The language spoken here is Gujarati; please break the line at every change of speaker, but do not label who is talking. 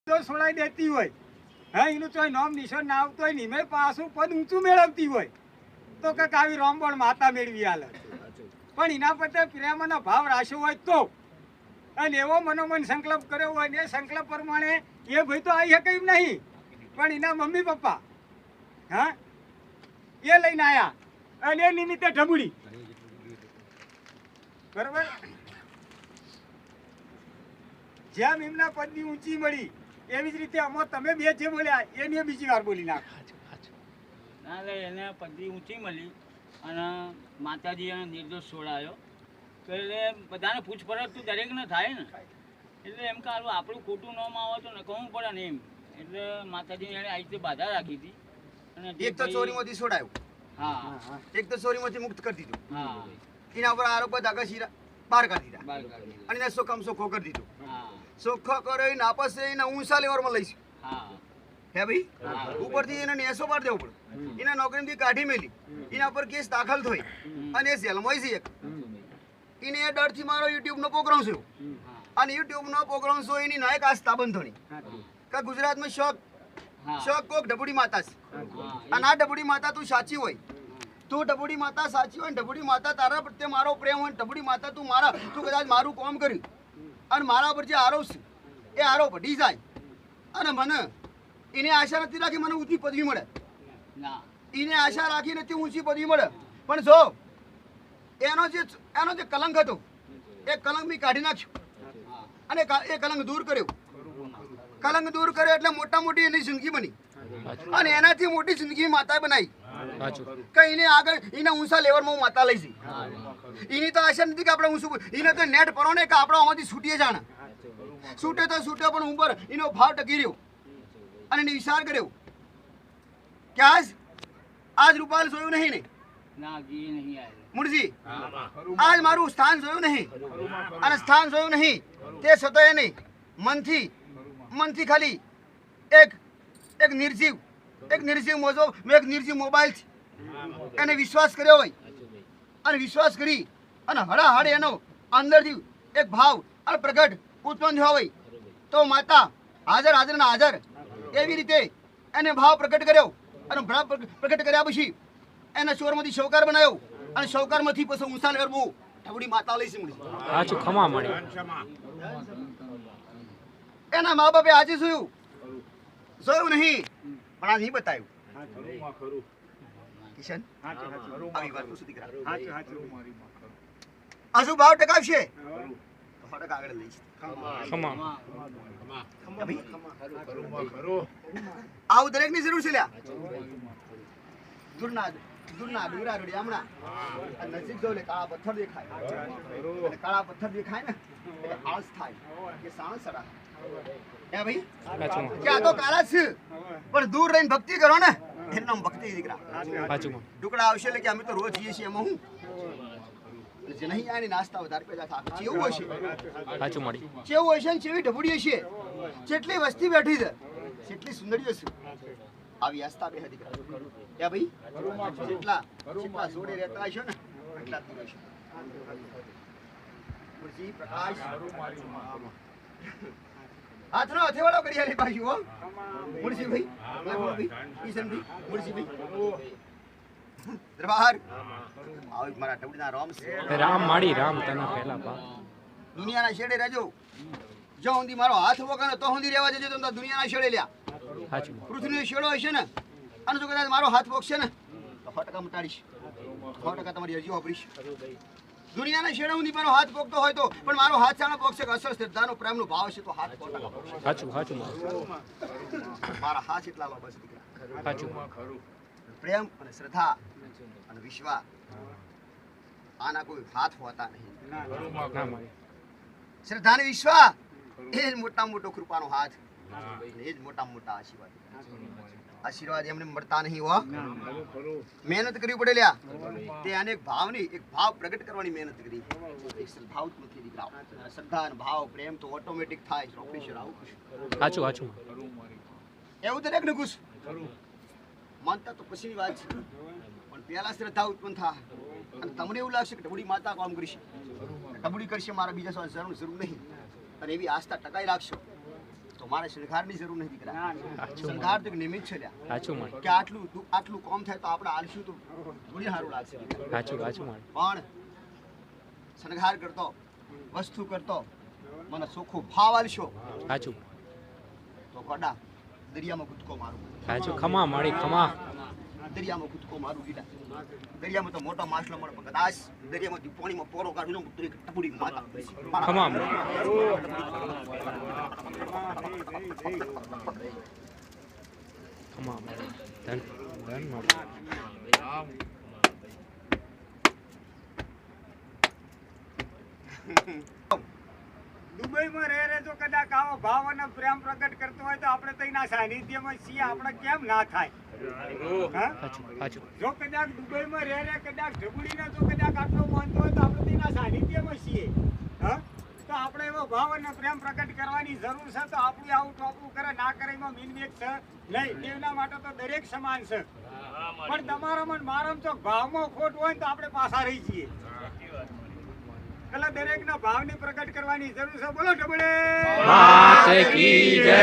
તો છોડાઈ દેતી હોય, હા એનું ચોય નામ નિશાન ના આવતો હોય, નિમે પાછું પદ ઊંચું મેળવતી હોય તો કંઈક આવી રોમબણ માતા મેળવી હાલે. પણ એના પ્રત્યે પ્રેમનો ભાવ રાખ્યો હોય તો, અને એવો મનોમન સંકલ્પ કર્યો હોય ને સંકલ્પ પ્રમાણે એ ભાઈ તો આવી શકે એમ નહીં, પણ એના મમ્મી પપ્પા હા એ લઈને આવ્યા અને એ નિમિત્તે ઢબુડી બરોબર. જેમ એમના પદની ઊંચી મળી એવી જ રીતે અમો તમે બે જે બોલ્યા એને બીજી વાર બોલી નાખ.
ના લે એને પદવી ઊંચી મળી અને માતાજી એને નિર્દોષ છોડાયો તો એટલે બધાને પૂછપરછ તો દરેકને થાય ને, એટલે એમ કે આપણું ખોટું નામ આવે તો નકમવું પડે ને એમ, એટલે માતાજીને એને આ રીતે બાધા રાખી હતી. અને
એક તો ચોરીમાંથી છોડાયો,
હા
એક તો ચોરીમાંથી મુક્ત કરી દીધું,
હા
એના પર આરોપ ધાગા શીરા બહાર કાઢી દીધા
બાર કાઢી.
અને એને સોખમ સોખો કરી દીધું.
હા
સોખો કર્યો એને આપસ એને ઊંચા લેવલમાં લઈશું
હા
હે ભાઈ.
હા.
ઉપરથી એને નેસો પાડી દેવો પડે, એના નોકરીમાંથી કાઢી મેલી, એના પર કેસ દાખલ થઈ અને એ જેલમાં છે એક. એને એ ડરથી મારો યુટ્યુબનો પ્રોગ્રામ છે અને યુટ્યુબનો પ્રોગ્રામ છે એની નાયક આસ્થા બંધોની કે ગુજરાતમાં શોખ કોક ઢબુડી માતા છે અને આ ઢબુડી માતા તું સાચી હોય, તું ઢબુડી માતા સાચી હોય, ઢબુડી માતા તારા પ્રત્યે મારો પ્રેમ હોય, ઢબુડી માતા તું કદાચ મારું કામ કર્યું અને મારા પર જે આરોપ છે એ આરોપ હટી જાય અને મને એને આશા નથી રાખી મને ઊંચી પદવી મળે,
ના
એને આશા રાખી નથી ઊંચી પદવી મળે, પણ જો એનો જે કલંક હતો એ કલંક મેં કાઢી નાખ્યો અને એ કલંક દૂર કર્યો. કલંક દૂર કર્યો એટલે મોટા મોટી એની જિંદગી બની અને એનાથી મોટી જિંદગી માતા બનાવી કે એને આગળ એના ઊંચા લેવલમાં માતા લઈ જઈ. એની તો આશા નથી કે આપણે ઊંચું, એને તો નેટ પરો ને કે આપણે આમાંથી છૂટીએ જાણે, છૂટે તો છૂટે પણ ઉપર એનો ભાવ ટકી રહ્યો અને એને વિચાર કર્યો કે આજ રૂપાલ જોયું નહીં ને
ના ગી નહીં આવે
મુરજી, આજ મારું સ્થાન જોયું નહીં અને સ્થાન જોયું નહીં તે છતાં એને મનથી ખાલી એક નિર્જીવ મોબાઈલ એને વિશ્વાસ કર્યો હોય અને વિશ્વાસ કરી અને હળાહળ એનો અંદરથી એક ભાવ અને પ્રગટ ઉત્પન્ન થયો હોય તો માતા હાજર એવી રીતે એને ભાવ પ્રગટ કર્યો અને ભાવ પ્રગટ કર્યા પછી એને ચોરમાંથી શૌકાર બનાવ્યો અને શૌકારમાંથી પછી ઊંચા લેવલમાં ઢબુડી માતા લઈ મળી.
સાચું ખમા મળી.
એના મા બાપે આજે જોયું નહીં પણ આ નહીં બતાવ્યું. કિશન આવી વાત તું સુધી કરા હજુ ભાવ ટકાવશે તો 100% આગળ લઈશ.
ખમા
આવું દરેકની જરૂર છે લ્યા. દૂરના ડુંગરા રોડી હમણાં નજીક જો લે કાળા પથ્થર દેખાય અને કાળા પથ્થર દેખાય ને એટલે આળસ થાય કે સાણ સડા હે ભાઈ કે આ તો કાળા છે પણ દૂર રહીને ભક્તિ કરો ને એનું નામ ભક્તિ દીકરા. ટુકડા આવશે એટલે કે અમે તો રોજ જઈએ છીએ એમાં હું જે નહીં આની નાસ્તા વધારે પેદા થાય કેવું હશે, કેવું હશે ને કેવી ઢબુડી હશે, જેટલી વસ્તી બેઠી છે જેટલી સુંદરીઓ છે આવી આસ્થા બે દીકરા હે ભાઈ. જેટલા જોડે રહેતા હશો ને એટલા દૂર હશો. મુરજી પ્રકાશ હાથનો હથેવાળો કરી આલી પાછું હો મુરજી ભાઈ કિશનભાઈ મુરજીભાઈ દરબાર આવ મારા ટબડીના રામ છે
રામ માડી રામ તને પહેલા બા
દુનિયાના છેડે રહેજો, જો સુધી મારો હાથ વગર તો સુધી રહેવા જજો. તો દુનિયાના છેડે લ્યા
સાચું
પૃથ્વીનો છેડો હશે ને અને જો કદાચ મારો હાથ પોકશે ને તો 100% મટાડીશ, 100% તમારી અરજી વાપરીશ. દુનિયાના છેડે સુધી મારો હાથ પોકતો હોય તો પણ મારો હાથ સામે પોકશે કે અસર શ્રદ્ધાનો પ્રેમનો ભાવ છે તો હાથ 100% પોકશે.
સાચું
મારા હાથ એટલા લો બસ દીકરા.
સાચું
પ્રેમ અને શ્રદ્ધા અને વિશ્વાસ આના કોઈ હાથ હોતા નહીં.
ના મળે.
શ્રદ્ધા અને વિશ્વાસ એ જ મોટા મોટો કૃપાનો હાથ, એ જ મોટા મોટા આશીર્વાદ એમને મળતા નહીં હો. મહેનત કરવી પડે લ્યા. તે અનેક ભાવની એક ભાવ પ્રગટ કરવાની મહેનત કરી. એક શ્રદ્ધા ઉત્પન્ન દીકરા. શ્રદ્ધા અને ભાવ પ્રેમ તો ઓટોમેટિક થાય. ઓપરેશન આવું
સાચું
એવું દરેક ને ખુશ માનતા તો પછીની વાત છે પણ પહેલા શ્રદ્ધા ઉત્પન્ન થાય અને તમને એવું લાગશે કે ઢબુડી માતા કામ કરશે, ઢબુડી કરશે મારા બીજા જરૂર નહીં અને એવી આસ્થા ટકાઈ રાખશો તો મારે શણગારની જરૂર નથી દીકરા.
ના, ના.
સાચું
શણગાર તો એક નિમિત્ત છે લ્યા.
સાચું માડી
કે આટલું કામ થાય તો આપણે આલશું તો ઘણી સારું લાગશે દીકરા.
સાચું સાચું માડી
પણ શણગાર કરતો વસ્તુ કરતો મને ચોખ્ખો ભાવ આલશો
સાચું
તો કડા દરિયામાં કૂદકો મારું.
સાચું ખમા માડી ખમા
દરિયામાં કૂદકો મારું ગીડા. દરિયામાં તો મોટો માછલો મળે પણ કદાચ દરિયામાંથી પાણીમાં પોરો કાઢી લઉં તો એક ટપુડી માતા
ખમા ખમા માડી ધન ધન માડી
દુબઈમાં રહે જો કદાચ આવો ભાવ અને પ્રેમ પ્રગટ કરતો હોય તો આપણે તો એના સાનિધ્યમાં છીએ, આપણે કેમ ના થાય? હા?
સાચું સાચું
જો કદાચ દુબઈમાં રહે કદાચ ઢબુડીને જો કદાચ આટલો માનતો હોય તો આપણે તો એના સાનિધ્યમાં છીએ. હા? તો આપણે એવો ભાવ અને પ્રેમ પ્રગટ કરવાની જરૂર છે. તો આપણું આવું ટોપું કરે ના કરે એમાં મીનમેક છે નહીં. દેવના માટે તો દરેક સમાન છે. પણ તમારામાં ને મારામાં જો ભાવમાં ખોટ હોય ને તો આપણે પાછા રહી છીએ. એટલે દરેકના ભાવની પ્રગટ કરવાની જરૂર છે. બોલો ઢબુડે
માત કી જય.